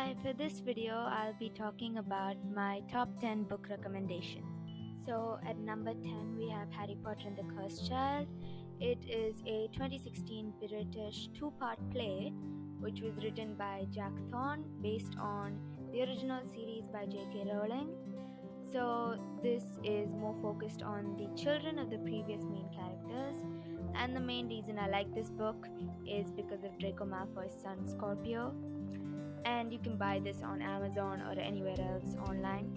Hi, for this video, I'll be talking about my top 10 book recommendations. So, at number 10, we have Harry Potter and the Cursed Child. It is a 2016 British two-part play which was written by Jack Thorne based on the original series by J.K. Rowling. So, this is more focused on the children of the previous main characters, and the main reason I like this book is because of Draco Malfoy's son Scorpio. And you can buy this on Amazon or anywhere else online.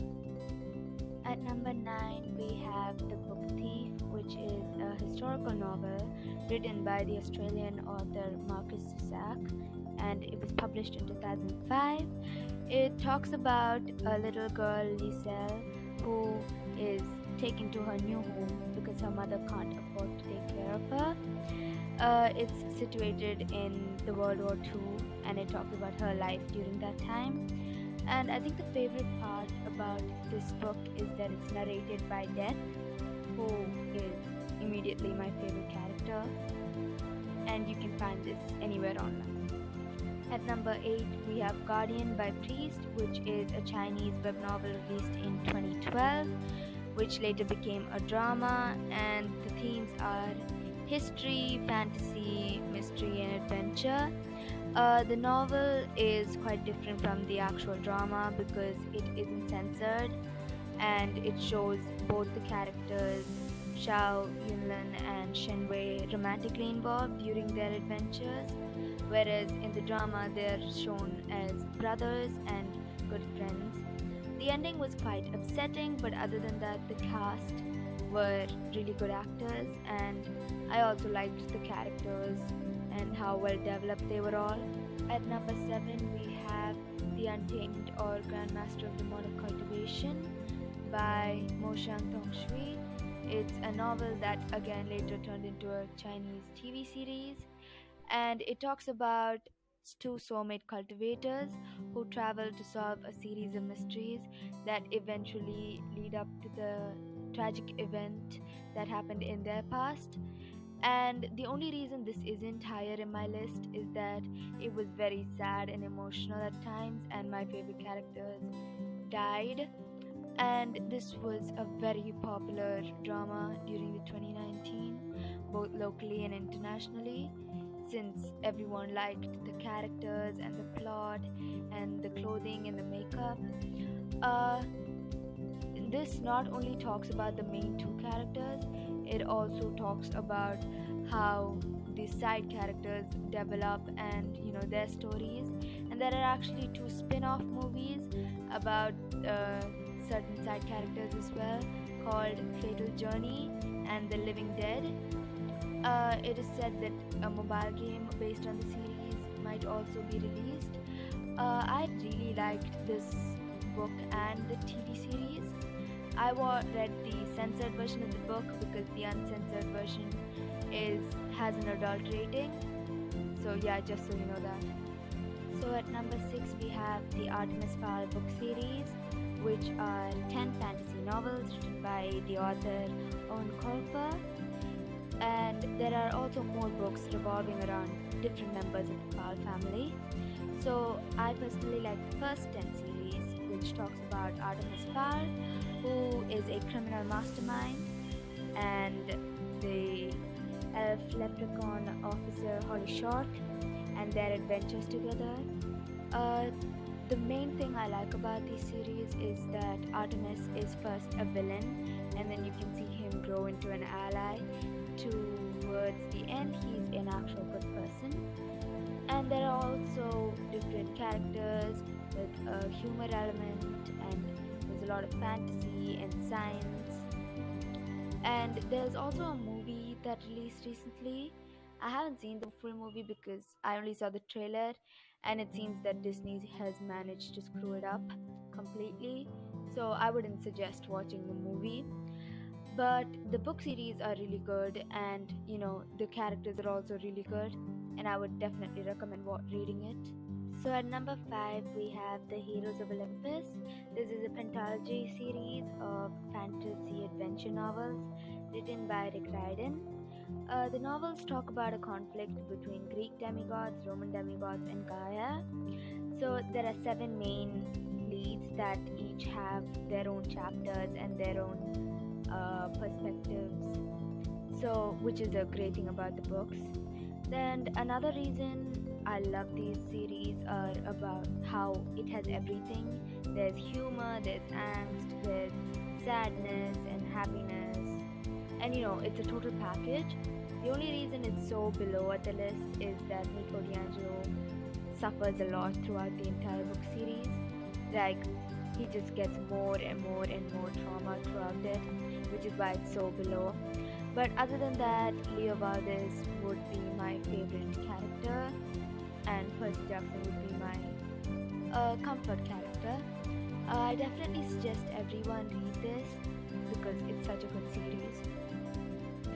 At number 9, we have The Book Thief, which is a historical novel written by the Australian author Magnus Chase, and it was published in 2005. It talks about a little girl, Liselle, who is taken to her new home because her mother can't afford to take care of her. It's situated in the World War II, and it talks about her life during that time. And I think the favorite part about this book is that it's narrated by Death, who is immediately my favorite character, and you can find this anywhere online. At number 8, we have Guardian by Priest, which is a Chinese web novel released in 2012, which later became a drama, and the themes are history, fantasy, mystery, and adventure. The novel is quite different from the actual drama because it isn't censored, and it shows both the characters Xiao Yunlin and Shenwei romantically involved during their adventures, whereas in the drama they're shown as brothers and good friends. The ending was quite upsetting, but other than that, the cast were really good actors, and I also liked the characters and how well developed they were all. At number 7, we have The Untamed, or Grandmaster of Demonic Cultivation by Mo Shang-Tong Shui. It's a novel that again later turned into a Chinese TV series, and it talks about two soulmate cultivators who travel to solve a series of mysteries that eventually lead up to the tragic event that happened in their past. And the only reason this isn't higher in my list is that it was very sad and emotional at times, and my favorite characters died. And this was a very popular drama during the 2019, both locally and internationally, since everyone liked the characters and the plot and the clothing and the makeup. This not only talks about the main two characters, it also talks about how the side characters develop and their stories. And there are actually two spin-off movies about certain side characters as well, called Fatal Journey and The Living Dead. It is said that a mobile game based on the series might also be released. I really liked this book and the TV series. I read the censored version of the book because the uncensored version has an adult rating. So yeah, just so you know that. So at number 6, we have the Artemis Fowl book series, which are 10 fantasy novels written by the author Owen Colfer. And there are also more books revolving around different members of the Fowl family. So I personally like the first 10 series, which talks about Artemis Fowl, who is a criminal mastermind, and the elf leprechaun officer Holly Short, and their adventures together. The main thing I like about this series is that Artemis is first a villain, and then you can see him grow into an ally. Towards the end, he's an actual good person. And there are also different characters with a humor element, and there's a lot of fantasy and science. And there's also a movie that released recently. I haven't seen the full movie because I only saw the trailer, and it seems that Disney has managed to screw it up completely, so I wouldn't suggest watching the movie. But the book series are really good, and the characters are also really good, and I would definitely recommend reading it. So at number 5, we have the Heroes of Olympus. This is a pentalogy series of fantasy adventure novels written by Rick Riordan. The novels talk about a conflict between Greek demigods, Roman demigods, and Gaia. So there are seven main leads that each have their own chapters and their own perspectives. So, which is a great thing about the books. Then another reason I love these series are about how it has everything. There's humor, there's angst, there's sadness and happiness. And it's a total package. The only reason it's so below at the list is that Nico D'Angelo suffers a lot throughout the entire book series. Like, he just gets more and more and more trauma throughout it, which is why it's so below. But other than that, Leo Valdez would be my favorite character, and Percy Jackson would be my comfort character. I definitely suggest everyone read this because it's such a good series.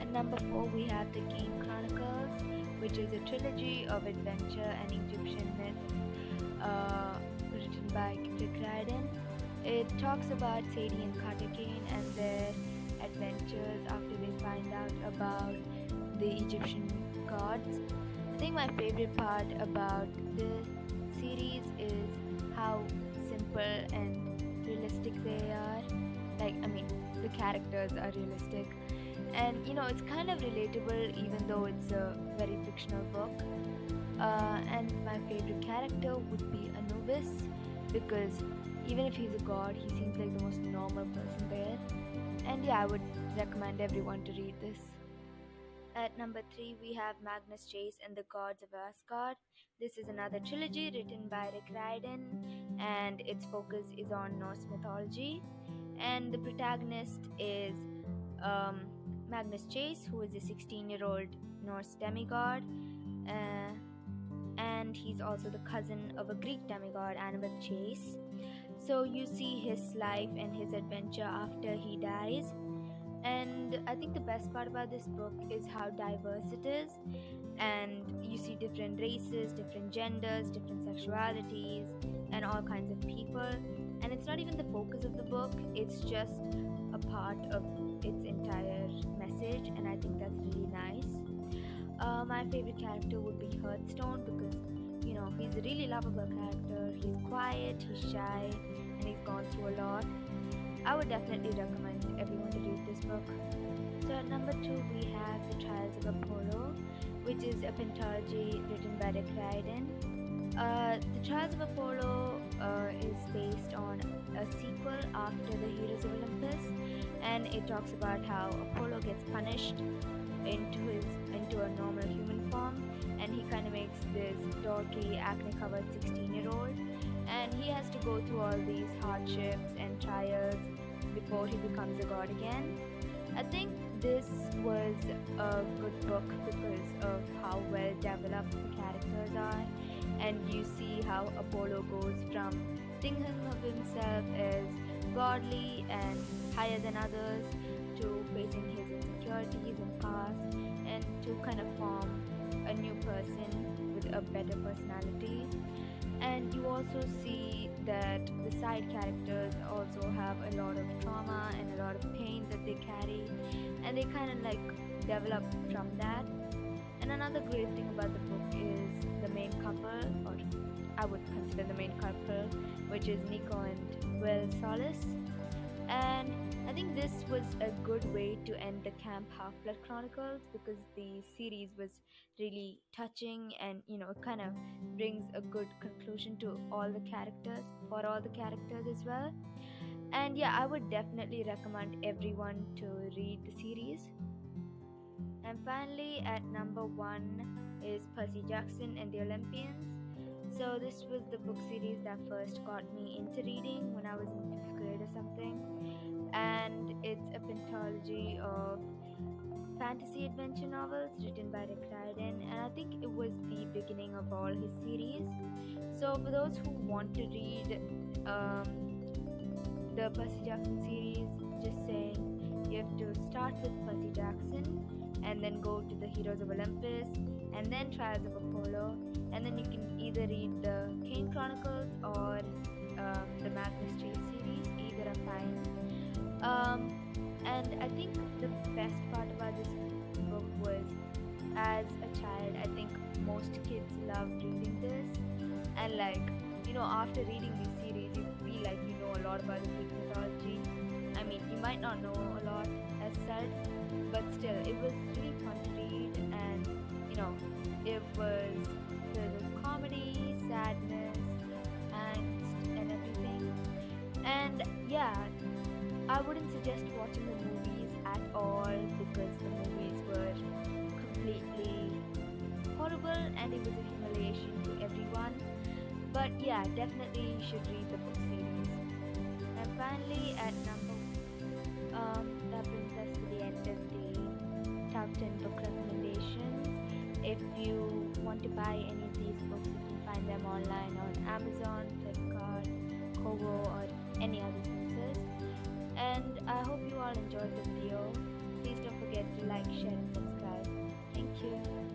At number 4, we have the Game Chronicles, which is a trilogy of adventure and Egyptian myth written by Rick Riordan. It talks about Sadie and Carter Kane and their adventures after they find out about the Egyptian gods. I think my favorite part about the series is how simple and realistic they are. The characters are realistic, and it's kind of relatable even though it's a very fictional book. And my favorite character would be Anubis, because even if he's a god, he seems like the most normal person there. And yeah, I would recommend everyone to read this. At number 3, we have Magnus Chase and the Gods of Asgard. This is another trilogy written by Rick Riordan, and its focus is on Norse mythology. And the protagonist is Magnus Chase, who is a 16-year-old Norse demigod, and he's also the cousin of a Greek demigod, Annabeth Chase. So you see his life and his adventure after he dies. And I think the best part about this book is how diverse it is. And you see different races, different genders, different sexualities, and all kinds of people. And it's not even the focus of the book, it's just a part of its entire message. And I think that's really nice. My favorite character would be Hearthstone, because he's a really lovable character. He's quiet, he's shy, and he's gone through a lot. I would definitely recommend everyone to read this book. So at number 2, we have The Trials of Apollo, which is a pentology written by Rick Riordan. The Trials of Apollo is based on a sequel after the Heroes of Olympus, and it talks about how Apollo gets punished into a normal human form, and he kind of makes this dorky, acne-covered 16-year-old, and he has to go through all these hardships and trials before he becomes a god again. I think this was a good book because of how well developed the characters are, and you see how Apollo goes from thinking of himself as godly and higher than others to facing his insecurities and past, and to kind of form a new person with a better personality. And you also see that the side characters also have a lot of trauma and a lot of pain that they carry, and they kind of develop from that. And another great thing about the book is the main couple, or I would consider the main couple, which is Nico and Will Solis. And I think this was a good way to end the Camp Half-Blood Chronicles, because the series was really touching, and it kind of brings a good conclusion to all the characters, for all the characters as well. And yeah, I would definitely recommend everyone to read the series. And finally, at number 1 is Percy Jackson and the Olympians. So this was the book series that first got me into reading when I was in 5th grade or something. And it's a pentology of fantasy adventure novels written by Rick Riordan, and I think it was the beginning of all his series. So for those who want to read the Percy Jackson series, just saying, you have to start with Percy Jackson and then go to the Heroes of Olympus and then Trials of Apollo, and then you can either read the Game Chronicles or the Magnus Chase series. Either are fine. And I think the best part about this book was, as a child, I think most kids love reading this, and after reading this series, you feel like you know a lot about the Greek mythology. I mean, you might not know a lot as said, but still, it was really fun to read, and it was filled with comedy, sadness, angst, and everything. And yeah, I wouldn't suggest watching the movies at all because the movies were completely horrible and it was a humiliation to everyone. But yeah, definitely you should read the book series. And finally, at that brings us to the end of the top 10 book recommendations. If you want to buy any of these books, you can find them online on Amazon, Flipkart, Kobo, or any other sources. And I hope you all enjoyed the video. Please don't forget to like, share, and subscribe. Thank you.